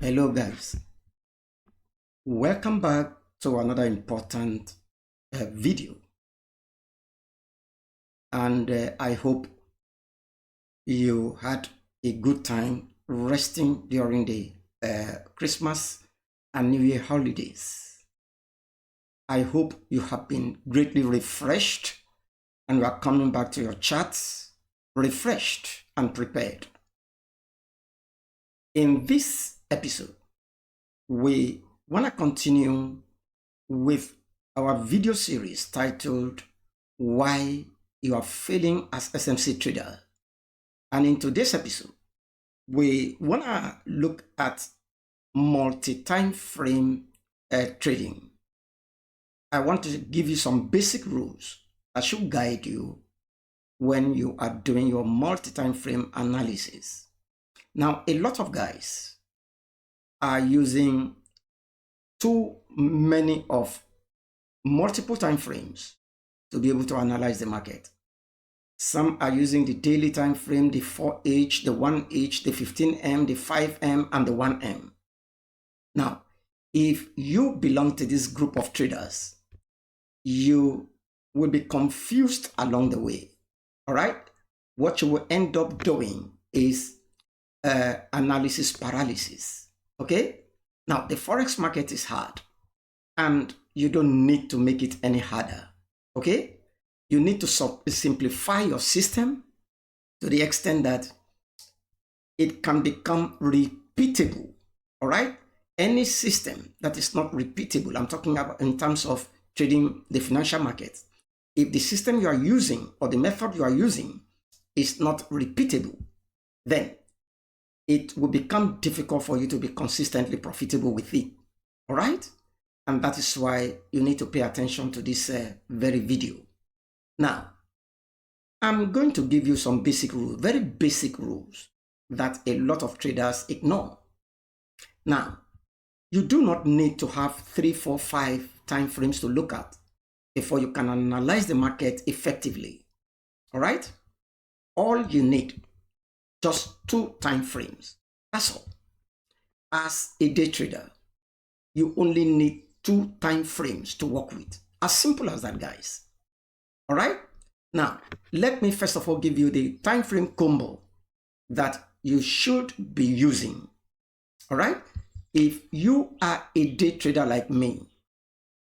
Hello guys, welcome back to another important video, and I hope you had a good time resting during the Christmas and New Year holidays. I hope you have been greatly refreshed and you are coming back to your charts refreshed and prepared. In this episode, we want to continue with our video series titled Why You Are Failing as SMC Trader. And in today's episode, we want to look at multi-time frame trading. I want to give you some basic rules that should guide you when you are doing your multi-time frame analysis. Now, a lot of guys are using too many of multiple time frames to be able to analyze the market. Some are using the daily time frame, the 4H, the 1H, the 15M, the 5M, and the 1M. Now, if you belong to this group of traders, you will be confused along the way. All right? What you will end up doing is analysis paralysis. Okay? Now, the Forex market is hard, and you don't need to make it any harder. Okay? You need to simplify your system to the extent that it can become repeatable. All right? Any system that is not repeatable, I'm talking about in terms of trading the financial market. If the system you are using or the method you are using is not repeatable, then it will become difficult for you to be consistently profitable with it. All right? And that is why you need to pay attention to this very video. Now, I'm going to give you some basic rules, very basic rules that a lot of traders ignore. Now, you do not need to have 3, 4, 5 time frames to look at before you can analyze the market effectively. All right? All you need, just 2 time frames. That's all. As a day trader, you only need 2 time frames to work with. As simple as that, guys. All right? Now, let me first of all give you the time frame combo that you should be using. All right? If you are a day trader like me,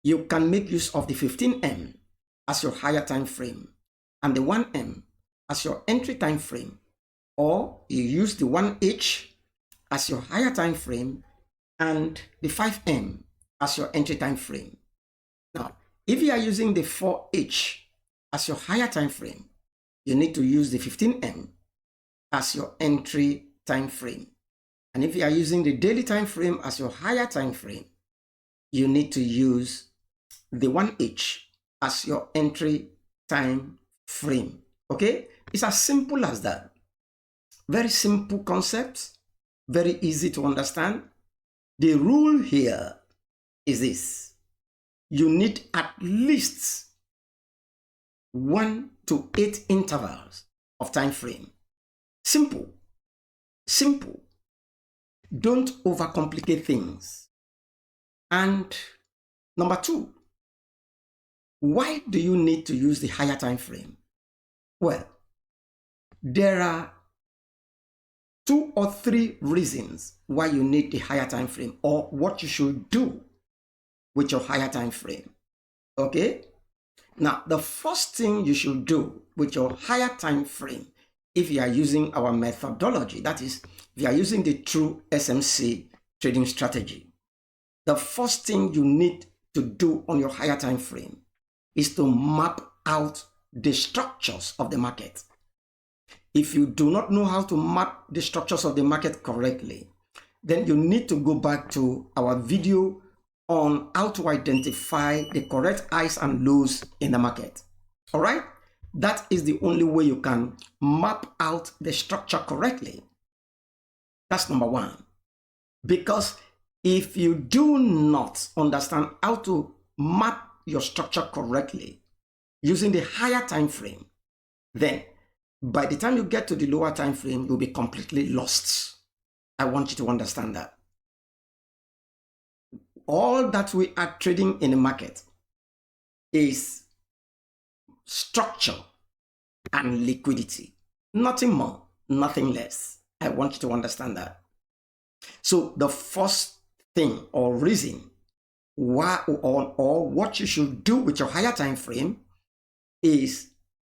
you can make use of the 15M as your higher time frame and the 1M as your entry time frame, or you use the 1H as your higher time frame and the 5M as your entry time frame. Now, if you are using the 4H as your higher time frame, you need to use the 15M as your entry time frame. And if you are using the daily time frame as your higher time frame, you need to use the 1H as your entry time frame. Okay? It's as simple as that. Very simple concept, very easy to understand. The rule here is this: you need at least 1 to 8 intervals of time frame. Simple. Simple. Don't overcomplicate things. And number 2, why do you need to use the higher time frame? Well, there are 2 or 3 reasons why you need the higher time frame, or what you should do with your higher time frame. Okay? Now, the first thing you should do with your higher time frame, if you are using our methodology, that is, if you are using the true SMC trading strategy, the first thing you need to do on your higher time frame is to map out the structures of the market. If you do not know how to map the structures of the market correctly, then you need to go back to our video on how to identify the correct highs and lows in the market. All right? That is the only way you can map out the structure correctly. That's number 1. Because if you do not understand how to map your structure correctly using the higher time frame, then by the time you get to the lower time frame, you'll be completely lost. I want you to understand that. all that we are trading in the market is structure and liquidity. Nothing more, nothing less. I want you to understand that. So the first thing or reason why or what you should do with your higher time frame is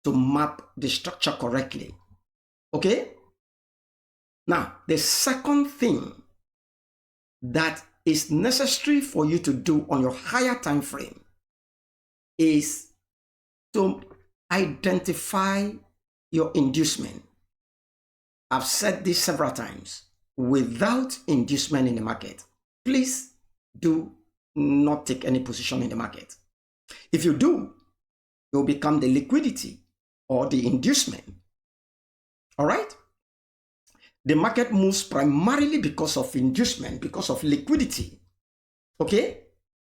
to map the structure correctly. Okay? Now, the second thing that is necessary for you to do on your higher time frame is to identify your inducement. I've said this several times. Without inducement in the market, please do not take any position in the market. If you do, you'll become the liquidity or the inducement. All right? The market moves primarily because of inducement, because of liquidity. Okay?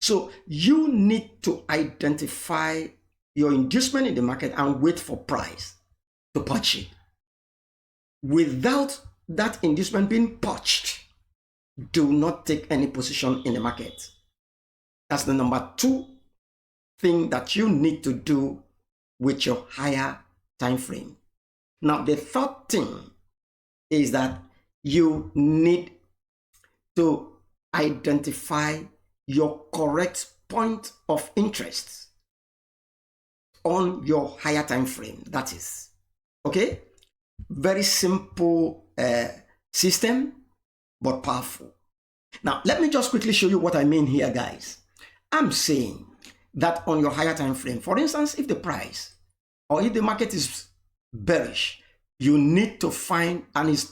So you need to identify your inducement in the market and wait for price to patch it. Without that inducement being patched, do not take any position in the market. That's the number 2 thing that you need to do with your higher time frame. Now, the third thing is that you need to identify your correct point of interest on your higher time frame. That is, okay? Very simple system, but powerful. Now, let me just quickly show you what I mean here, guys. I'm saying that on your higher time frame, for instance, if the price or if the market is bearish, you need to find, and it's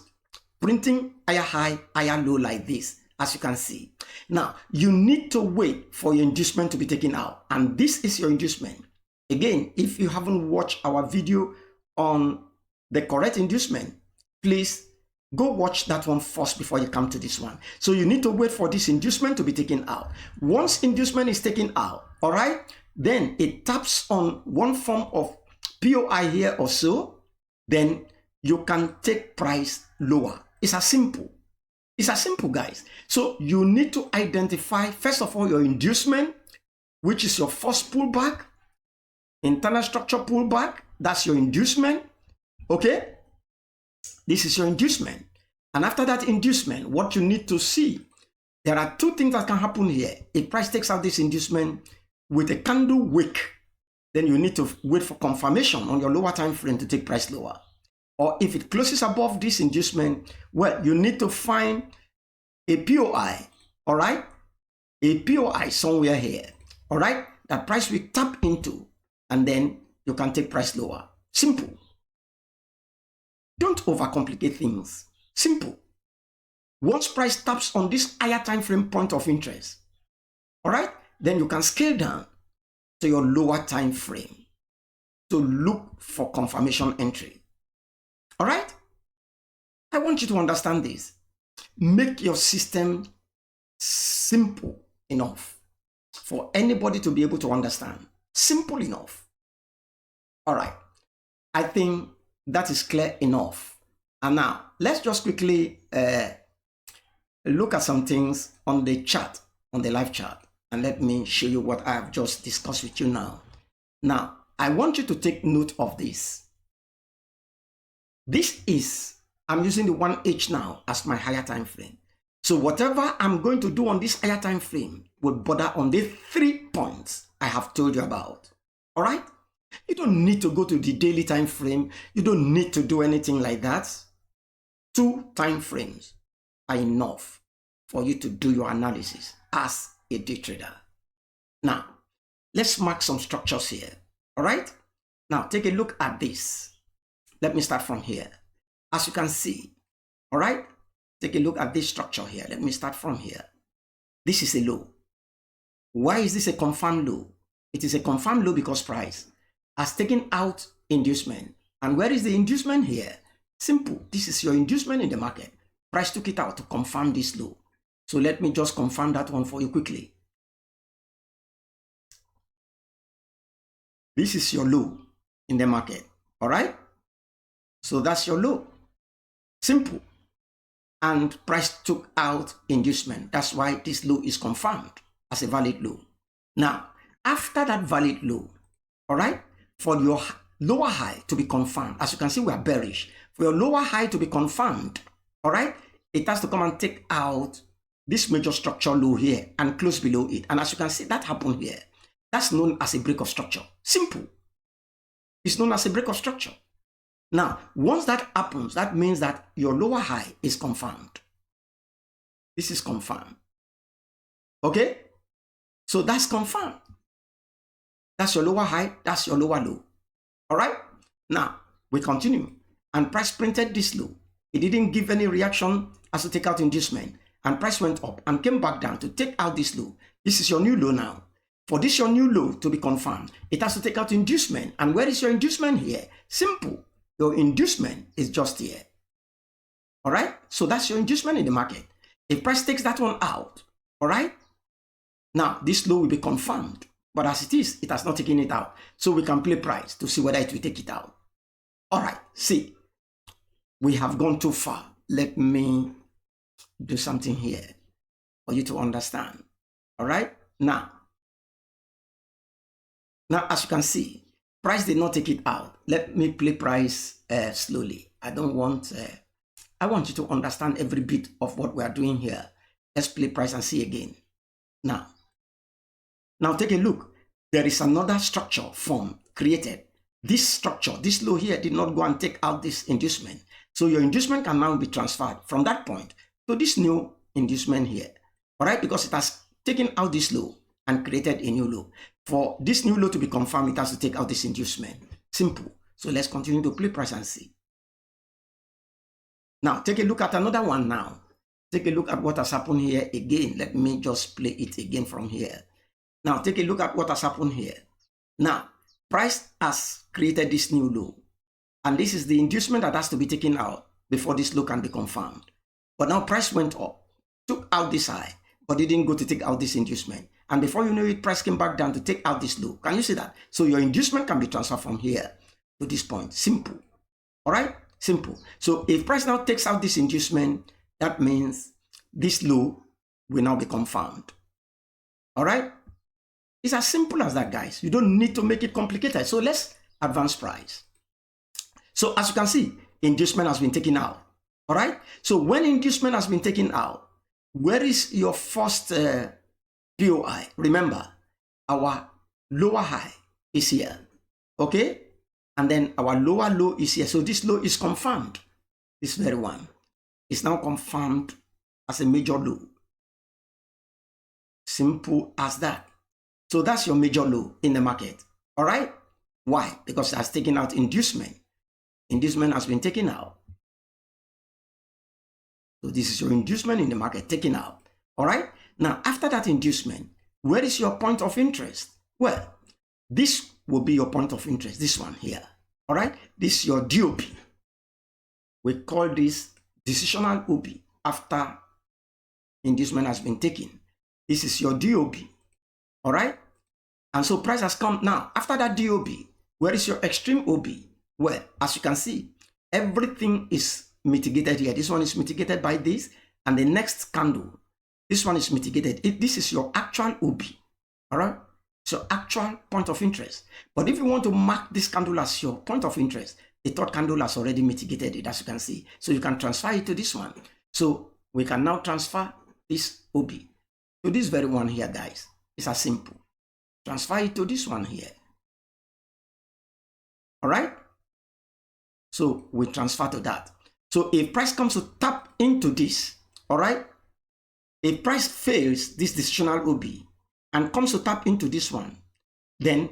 printing higher high, higher low like this, as you can see. Now, you need to wait for your inducement to be taken out, and this is your inducement. Again, if you haven't watched our video on the correct inducement, please go watch that one first before you come to this one. So you need to wait for this inducement to be taken out. Once inducement is taken out, all right, then it taps on one form of POI here or so, then you can take price lower. It's as simple. It's as simple, guys. So you need to identify, first of all, your inducement, which is your first pullback, internal structure pullback. That's your inducement. Okay? This is your inducement. And after that inducement, what you need to see, there are 2 things that can happen here. If price takes out this inducement with a candle wick, then you need to wait for confirmation on your lower time frame to take price lower. Or if it closes above this inducement, well, you need to find a POI, all right? A POI somewhere here, all right? That price will tap into, and then you can take price lower. Simple. Don't overcomplicate things. Simple. Once price taps on this higher time frame point of interest, all right, then you can scale down to your lower time frame to look for confirmation entry. All right? I want you to understand this. Make your system simple enough for anybody to be able to understand. Simple enough. All right. I think that is clear enough. And now, let's just quickly look at some things on the chart, on the live chart. And let me show you what I have just discussed with you now. Now, I want you to take note of this. This is, I'm using the 1H now as my higher time frame. So whatever I'm going to do on this higher time frame will border on the 3 points I have told you about. All right? You don't need to go to the daily time frame. You don't need to do anything like that. 2 time frames are enough for you to do your analysis as a day trader. Now, let's mark some structures here. All right? Now, take a look at this. Let me start from here. As you can see, all right? Take a look at this structure here. Let me start from here. This is a low. Why is this a confirmed low? It is a confirmed low because price has taken out inducement. And where is the inducement here? Simple. This is your inducement in the market. Price took it out to confirm this low. So let me just confirm that one for you quickly. This is your low in the market. All right? So that's your low. Simple. And price took out inducement. That's why this low is confirmed. as a valid low. Now, after that valid low, all right, for your lower high to be confirmed, as you can see, we are bearish. For your lower high to be confirmed, all right, it has to come and take out this major structure low here and close below it. And as you can see, that happened here. That's known as a break of structure. Simple. It's known as a break of structure. Now, once that happens, that means that your lower high is confirmed. This is confirmed. Okay? So that's confirmed. That's your lower high, that's your lower low. All right? Now, we continue. And price printed this low. It didn't give any reaction as to take out inducement. And price went up and came back down to take out this low. This is your new low now. For this your new low to be confirmed, it has to take out inducement. And where is your inducement here? Simple. Your inducement is just here. All right? So that's your inducement in the market. If price takes that one out, all right? Now, this low will be confirmed. But as it is, it has not taken it out. So we can play price to see whether it will take it out. All right, see. We have gone too far. Let me do something here for you to understand. All right? Now, as you can see, price did not take it out. Let me play price slowly. I want you to understand every bit of what we are doing here. Let's play price and see again. Now take a look. There is another structure form created. This structure, this low here did not go and take out this inducement. So your inducement can now be transferred from that point to this new inducement here. All right, because it has taken out this low and created a new low. For this new low to be confirmed, it has to take out this inducement. Simple. So let's continue to play price and see. Now take a look at another one now. Take a look at what has happened here again. Let me just play it again from here. Now take a look at what has happened here. Now, price has created this new low. And this is the inducement that has to be taken out before this low can be confirmed. But now price went up, took out this high, but didn't go to take out this inducement. And before you know it, price came back down to take out this low. Can you see that? So your inducement can be transferred from here to this point. Simple. All right? Simple. So if price now takes out this inducement, that means this low will now be confirmed. All right? It's as simple as that, guys. You don't need to make it complicated. So let's advance price. So as you can see, inducement has been taken out. All right? So when inducement has been taken out, where is your first POI? Remember, our lower high is here. Okay? And then our lower low is here. So this low is confirmed. This very one is now confirmed as a major low. Simple as that. So that's your major low in the market. All right? Why? Because it has taken out inducement. Inducement has been taken out. So this is your inducement in the market taken out. All right? Now, after that inducement, where is your point of interest? Well, this will be your point of interest. This one here. All right? This is your DOP. We call this decisional OP after inducement has been taken. This is your DOP. All right? And so price has come now. After that DOP, where is your extreme OP? Well, as you can see, everything is mitigated here. This one is mitigated by this. And the next candle, this one is mitigated. This is your actual OP. All right? So actual point of interest. But if you want to mark this candle as your point of interest, the third candle has already mitigated it, as you can see. So you can transfer it to this one. So we can now transfer this OP to this very one here, guys. It's as simple. Transfer it to this one here. All right? So we transfer to that. So if price comes to tap into this, all right? If price fails this decisional OB and comes to tap into this one, then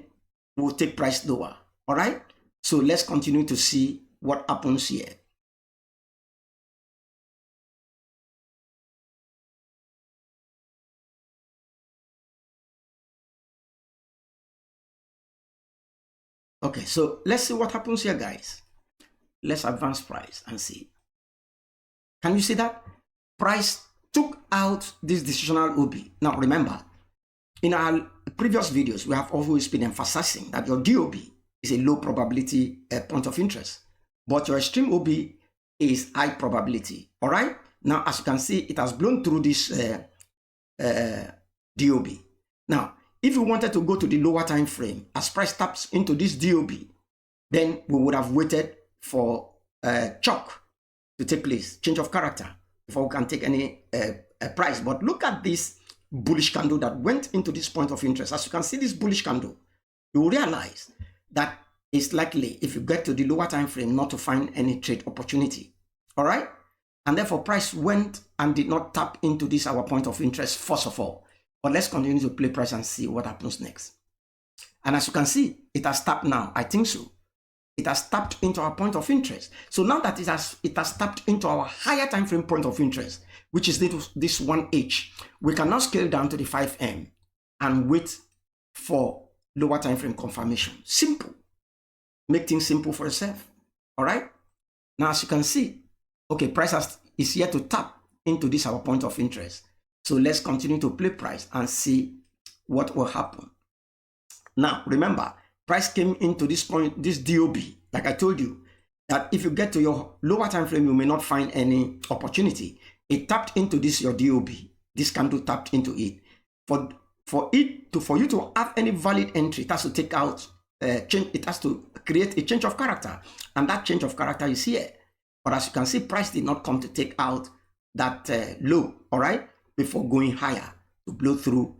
we'll take price lower. All right? So let's continue to see what happens here. Okay, so let's see what happens here, guys. Let's advance price and see. Can you see that? Price took out this decisional OB. Now remember, in our previous videos, we have always been emphasizing that your DOB is a low probability point of interest, but your extreme OB is high probability. All right? Now, as you can see, it has blown through this DOB. Now, if we wanted to go to the lower time frame, as price taps into this DOB, then we would have waited for chalk to take place, change of character, before we can take any price. But look at this bullish candle that went into this point of interest. As you can see, this bullish candle, you will realize that it's likely, if you get to the lower time frame, not to find any trade opportunity. All right? And therefore, price went and did not tap into this our point of interest, first of all. But let's continue to play price and see what happens next. And as you can see, it has tapped now. I think so. It has tapped into our point of interest. So now that it has tapped into our higher time frame point of interest, which is this 1H, we can now scale down to the 5M and wait for lower time frame confirmation. Simple. Make things simple for yourself. All right? Now, as you can see, okay, price is here to tap into this our point of interest. So let's continue to play price and see what will happen. Now, remember, price came into this point, this DOB, like I told you, that if you get to your lower time frame, you may not find any opportunity. It tapped into this, your DOB. This candle tapped into it. For you to have any valid entry, it has to take out change. It has to create a change of character, and that change of character is here. But as you can see, price did not come to take out that low, all right, before going higher to blow through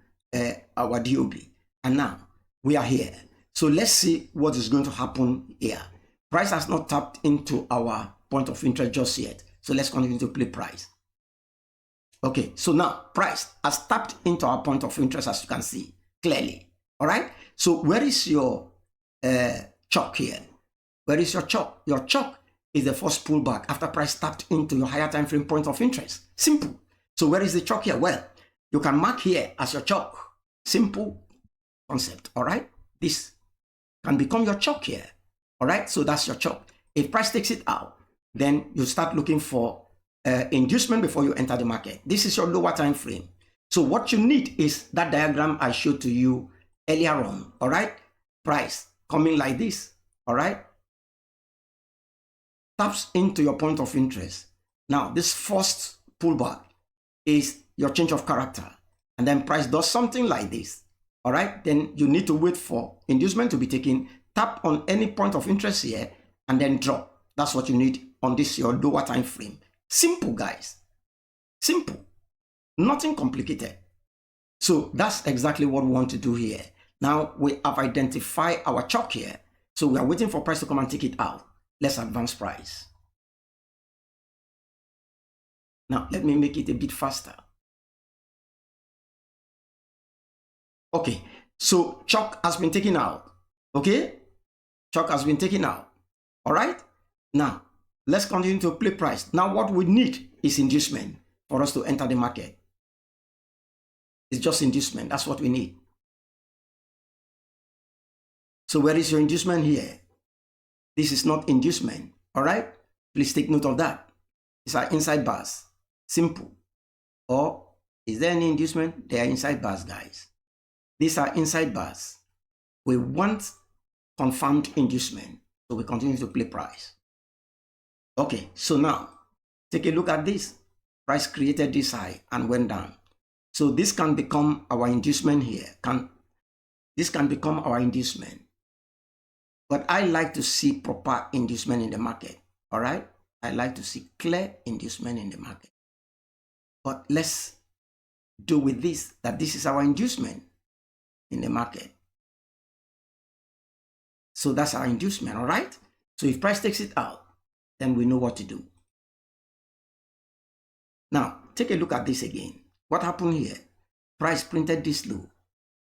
our DOB. And now we are here. So let's see what is going to happen here. Price has not tapped into our point of interest just yet. So let's continue to play price. Okay, so now price has tapped into our point of interest, as you can see clearly. All right. So where is your chalk here? Where is your chalk? Your chalk is the first pullback after price tapped into your higher time frame point of interest. Simple. So where is the chalk here? Well, you can mark here as your chalk. Simple concept. All right. This can become your chalk here. All right. So that's your chalk. If price takes it out, then you start looking for inducement before you enter the market. This is your lower time frame. So what you need is that diagram I showed to you earlier on. All right. Price coming like this. All right. Taps into your point of interest. Now, this first pullback is your change of character. And then price does something like this. All right. Then you need to wait for inducement to be taken. Tap on any point of interest here and then drop. That's what you need on this, your lower time frame. Simple, guys. Simple. Nothing complicated. So that's exactly what we want to do here. Now we have identified our chalk here. So we are waiting for price to come and take it out. Let's advance price. Now let me make it a bit faster. Okay, so chalk has been taken out. Okay, chalk has been taken out. All right, now let's continue to play price. Now what we need is inducement for us to enter the market. It's just inducement. That's what we need. So where is your inducement here? This is not inducement. All right, please take note of that. These are inside bars. Simple. Or is there any inducement? They are inside bars, guys. These are inside bars. We want confirmed inducement. So we continue to play price. Okay, so now take a look at this. Price created this high and went down. So this can become our inducement here. This can become our inducement. But I like to see proper inducement in the market. All right? I like to see clear inducement in the market. But let's do with this that this is our inducement in the market. So that's our inducement, all right? So if price takes it out, then we know what to do. Now, take a look at this again. What happened here? Price printed this low,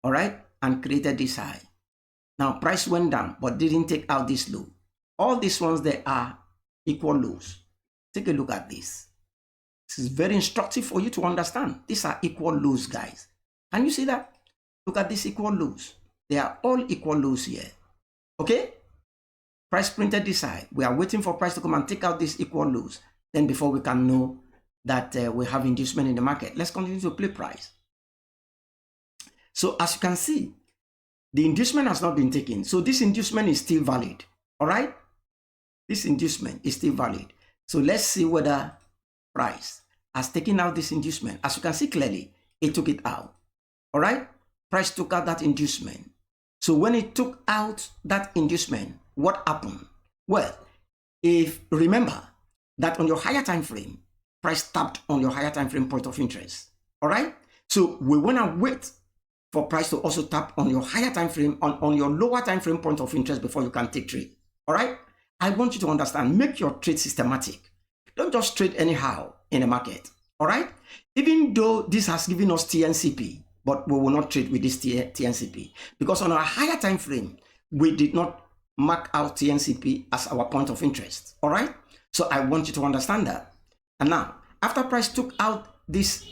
all right, and created this high. Now, price went down, but didn't take out this low. All these ones, they are equal lows. Take a look at this. This is very instructive for you to understand. These are equal lows, guys. Can you see that? Look at these equal lows. They are all equal lows here. Okay? Price printed this high. We are waiting for price to come and take out these equal lows. Then before we can know that we have inducement in the market. Let's continue to play price. So as you can see, the inducement has not been taken. So this inducement is still valid. All right? This inducement is still valid. So let's see whether price has taken out this inducement. As you can see clearly, it took it out. All right? price took out that inducement. So when it took out that inducement, what happened? Well, if remember that on your higher time frame, price tapped on your higher time frame point of interest. All right. So we want to wait for price to also tap on your higher time frame, on your lower time frame point of interest before you can take trade. All right. I want you to understand, make your trade systematic. Don't just trade anyhow in the market. All right. Even though this has given us TNCP, but we will not trade with this TNCP because on our higher time frame, we did not mark out TNCP as our point of interest. All right. So I want you to understand that. And now, after price took out this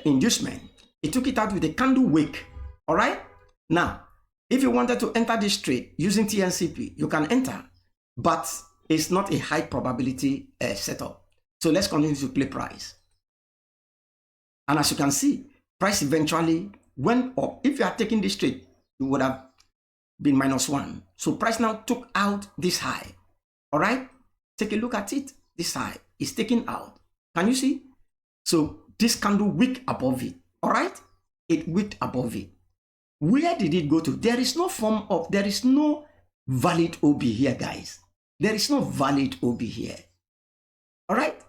inducement, it took it out with a candle wick. All right. Now, if you wanted to enter this trade using TNCP, you can enter, but it's not a high probability setup. So let's continue to play price. And as you can see, price eventually went up. If you are taking this trade, you would have been -1. So price now took out this high. All right. Take a look at it. This high is taken out. Can you see? So this candle wick above it. All right. It wicked above it. Where did it go to? There is no valid OB here, guys. There is no valid OB here. All right.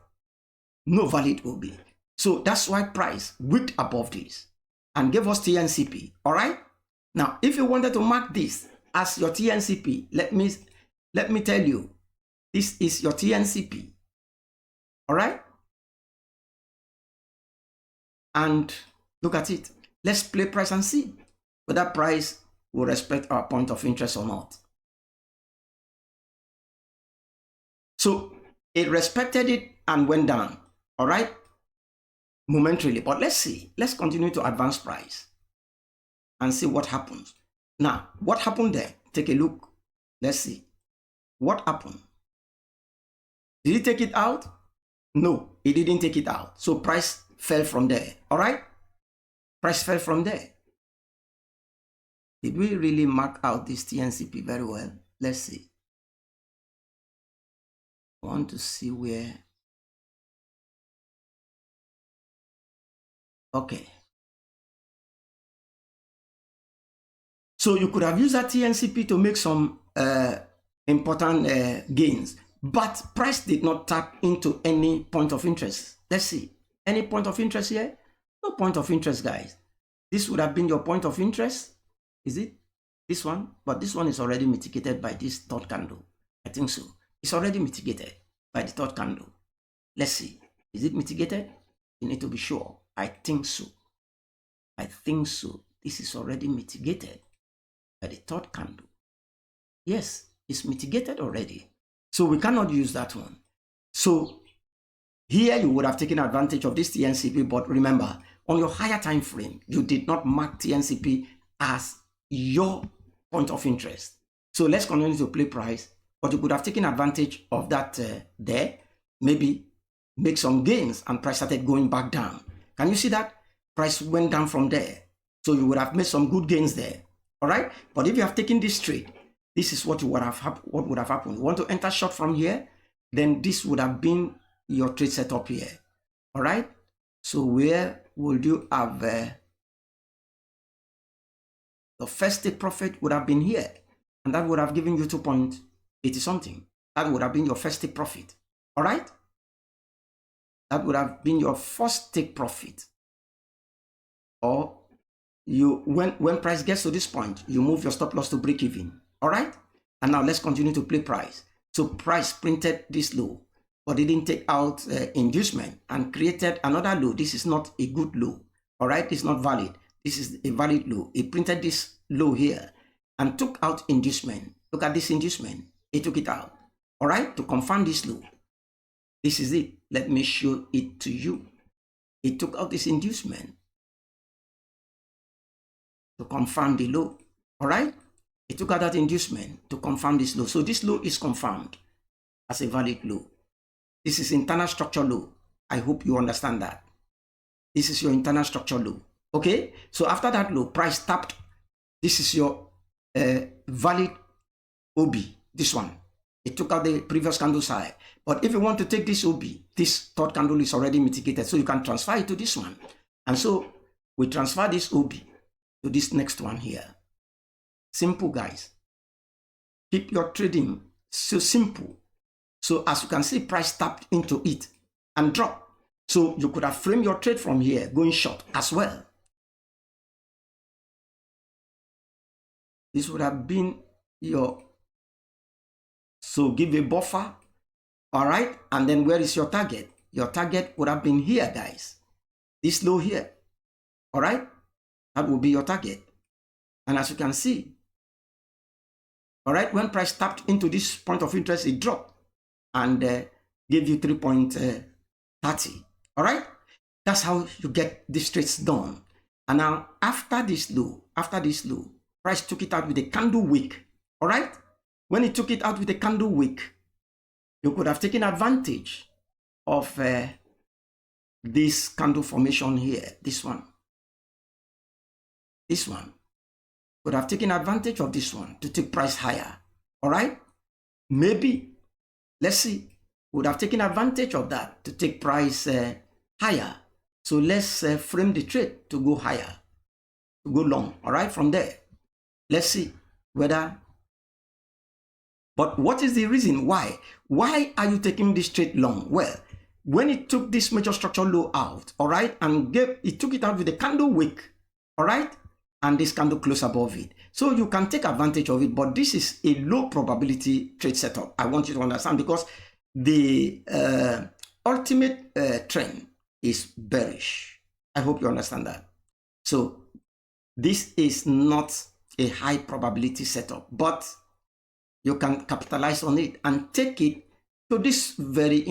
No valid OB. So that's why price wicked above this and gave us TNCP. All right. Now, if you wanted to mark this as your TNCP, let me tell you, this is your TNCP. All right. And look at it. Let's play price and see whether price will respect our point of interest or not. So it respected it and went down. All right. Momentarily. But let's see. Let's continue to advance price and see what happens. Now, what happened there? Take a look. Let's see. What happened? Did he take it out? No, he didn't take it out. So price fell from there. All right. Price fell from there. Did we really mark out this TNCP very well? Let's see. I want to see where. Okay. So you could have used that TNCP to make some important gains, but price did not tap into any point of interest. Let's see. Any point of interest here? No point of interest, guys. This would have been your point of interest. Is it? This one? But this one is already mitigated by this third candle. I think so. It's already mitigated by the third candle. Let's see. Is it mitigated? You need to be sure. I think so. I think so. This is already mitigated by the third candle. Yes, it's mitigated already. So we cannot use that one. So here you would have taken advantage of this TNCP, but remember, on your higher time frame, you did not mark TNCP as your point of interest. So let's continue to play price, but you could have taken advantage of that there, maybe make some gains, and price started going back down. Can you see that? Price went down from there. So you would have made some good gains there. All right. But if you have taken this trade, this is what would have happened. You want to enter short from here, then this would have been your trade setup here. All right. So where would you have the first take profit would have been here, and that would have given you 2.80 something. That would have been your first take profit. All right. That would have been your first take profit. Or you, when price gets to this point, you move your stop loss to break even. All right. And now let's continue to play price. So price printed this low, but it didn't take out inducement and created another low. This is not a good low. All right. It's not valid. This is a valid low. It printed this low here and took out inducement. Look at this inducement. It took it out. All right. To confirm this low. This is it. Let me show it to you. It took out this inducement to confirm the low. All right. It took out that inducement to confirm this low. So this low is confirmed as a valid low. This is internal structure low. I hope you understand that. This is your internal structure low. Okay. So after that low, price tapped. This is your valid OB. This one. It took out the previous candle's high. But if you want to take this OB, this third candle is already mitigated. So you can transfer it to this one. And so we transfer this OB to to this next one here. Simple, guys. Keep your trading so simple. So as you can see, price tapped into it and dropped. So you could have framed your trade from here, going short as well. This would have been your, so give a buffer, all right? And then where is your target? Your target would have been here, guys. This low here, all right? That will be your target. And as you can see, all right, when price tapped into this point of interest, it dropped and gave you 3.30, all right? That's how you get these trades done. And now after this low, price took it out with a candle wick, all right? When it took it out with a candle wick, you could have taken advantage of this candle formation here, this one. Could have taken advantage of this one to take price higher, all right? Maybe, let's see, would have taken advantage of that to take price higher. So let's frame the trade to go higher, to go long, all right? From there, let's see whether, but what is the reason why? Why are you taking this trade long? Well, when it took this major structure low out, all right, and it took it out with a candle wick, all right, and this candle close above it. So you can take advantage of it, but this is a low probability trade setup. I want you to understand, because the ultimate trend is bearish. I hope you understand that. So this is not a high probability setup, but you can capitalize on it and take it to this very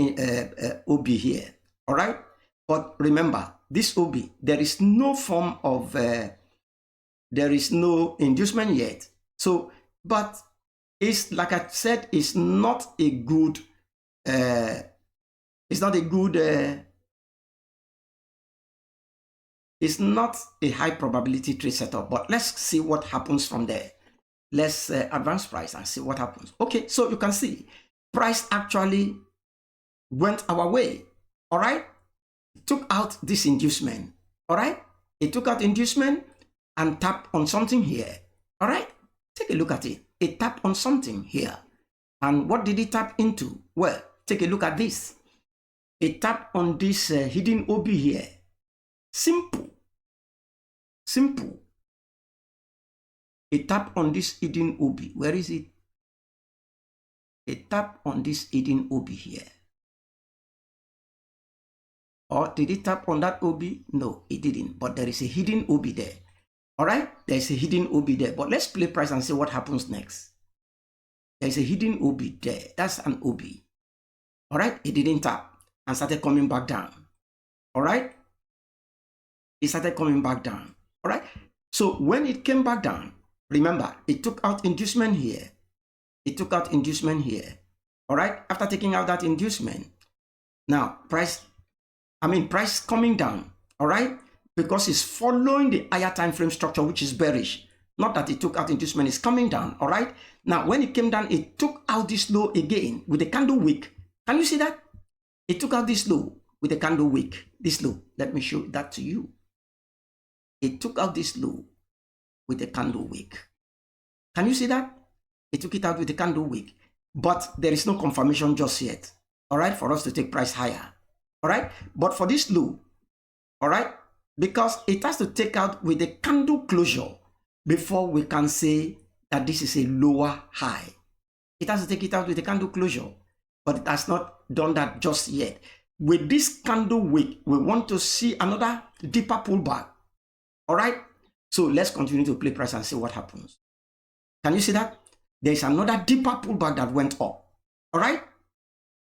OB here, all right? But remember, this OB, there is no form of, there is no inducement yet. So, but it's, like I said, it's not a good, it's not a high probability trade setup, but let's see what happens from there. Let's advance price and see what happens. Okay, so you can see price actually went our way, all right? It took out this inducement, all right? It took out inducement and tapped on something here, all right? Take a look at it. It tapped on something here. And what did it tap into? Well, take a look at this. It tapped on this hidden OB here. Simple. It tapped on this hidden OB. Where is it? It tapped on this hidden OB here. Or did it tap on that OB? No, it didn't. But there is a hidden OB there. All right? There's a hidden OB there. But let's play price and see what happens next. There's a hidden OB there. That's an OB. All right? It didn't tap and started coming back down. All right? It started coming back down. All right? So when it came back down, remember, it took out inducement here. It took out inducement here. All right? After taking out that inducement, now price coming down. All right? Because it's following the higher time frame structure, which is bearish. Not that it took out inducement, it's coming down. All right? Now, when it came down, it took out this low again with a candle wick. Can you see that? It took out this low with a candle wick. This low. Let me show that to you. It took out this low with a candle wick. Can you see that? It took it out with a candle wick. But there is no confirmation just yet. All right? For us to take price higher. All right? But for this low, all right? Because it has to take out with a candle closure before we can say that this is a lower high. It has to take it out with a candle closure, but it has not done that just yet. With this candle wick, we want to see another deeper pullback. All right? So let's continue to play price and see what happens. Can you see that? There is another deeper pullback that went up. All right?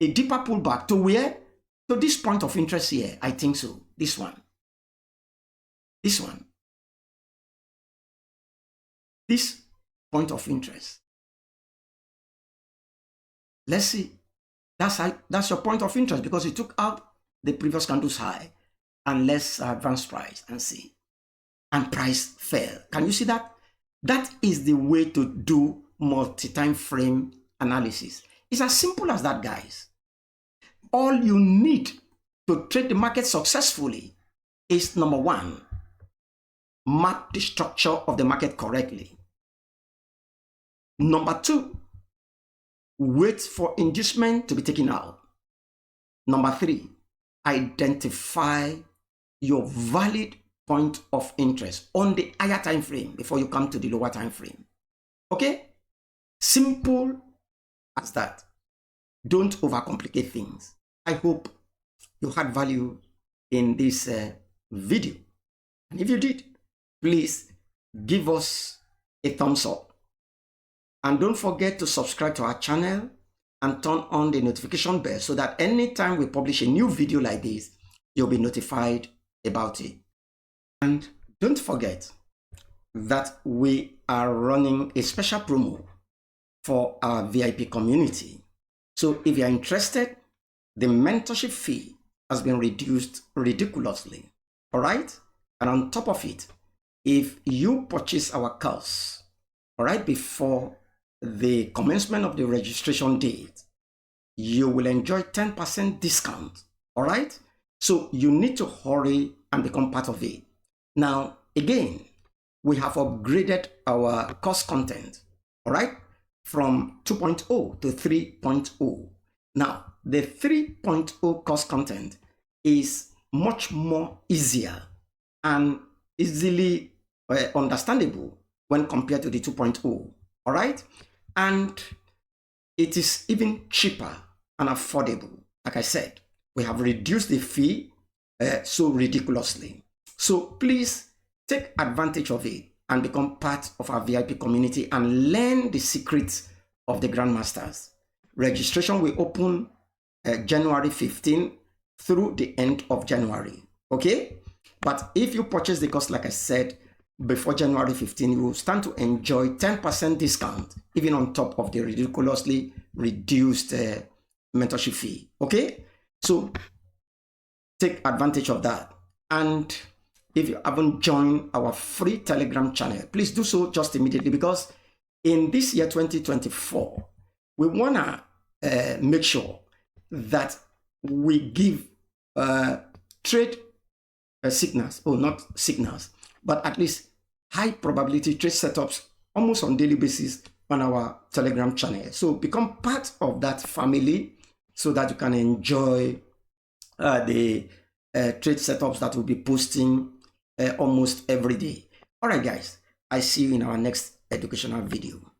A deeper pullback to where? To this point of interest here. I think so. This one. This one. This point of interest. Let's see. That's your point of interest because it took out the previous candle's high. And let's advance price and see. And price fell. Can you see that? That is the way to do multi-time frame analysis. It's as simple as that, guys. All you need to trade the market successfully is number one, map the structure of the market correctly. Number 2, wait for inducement to be taken out. Number 3, identify your valid point of interest on the higher time frame before you come to the lower time frame. Okay? Simple as that. Don't overcomplicate things. I hope you had value in this video. And if you did, please give us a thumbs up. And don't forget to subscribe to our channel and turn on the notification bell so that anytime we publish a new video like this, you'll be notified about it. And don't forget that we are running a special promo for our VIP community. So if you're interested, the mentorship fee has been reduced ridiculously. All right? And on top of it, if you purchase our course, all right, before the commencement of the registration date, you will enjoy 10% discount. All right? So you need to hurry and become part of it. Now, again, we have upgraded our course content, all right, from 2.0 to 3.0. Now, the 3.0 course content is much more easier and easily understandable when compared to the 2.0, all right? And it is even cheaper and affordable. Like I said, we have reduced the fee so ridiculously. So please take advantage of it and become part of our VIP community and learn the secrets of the Grandmasters. Registration will open January 15 through the end of January. Okay? But if you purchase the course, like I said, before January 15, you will stand to enjoy 10% discount, even on top of the ridiculously reduced mentorship fee. Okay? So take advantage of that. And if you haven't joined our free Telegram channel, please do so just immediately, because in this year 2024, we want to make sure that we give trade signals, or not signals, but at least high probability trade setups almost on daily basis on our Telegram channel. So become part of that family so that you can enjoy the trade setups that we'll be posting almost every day. All right, guys, I see you in our next educational video.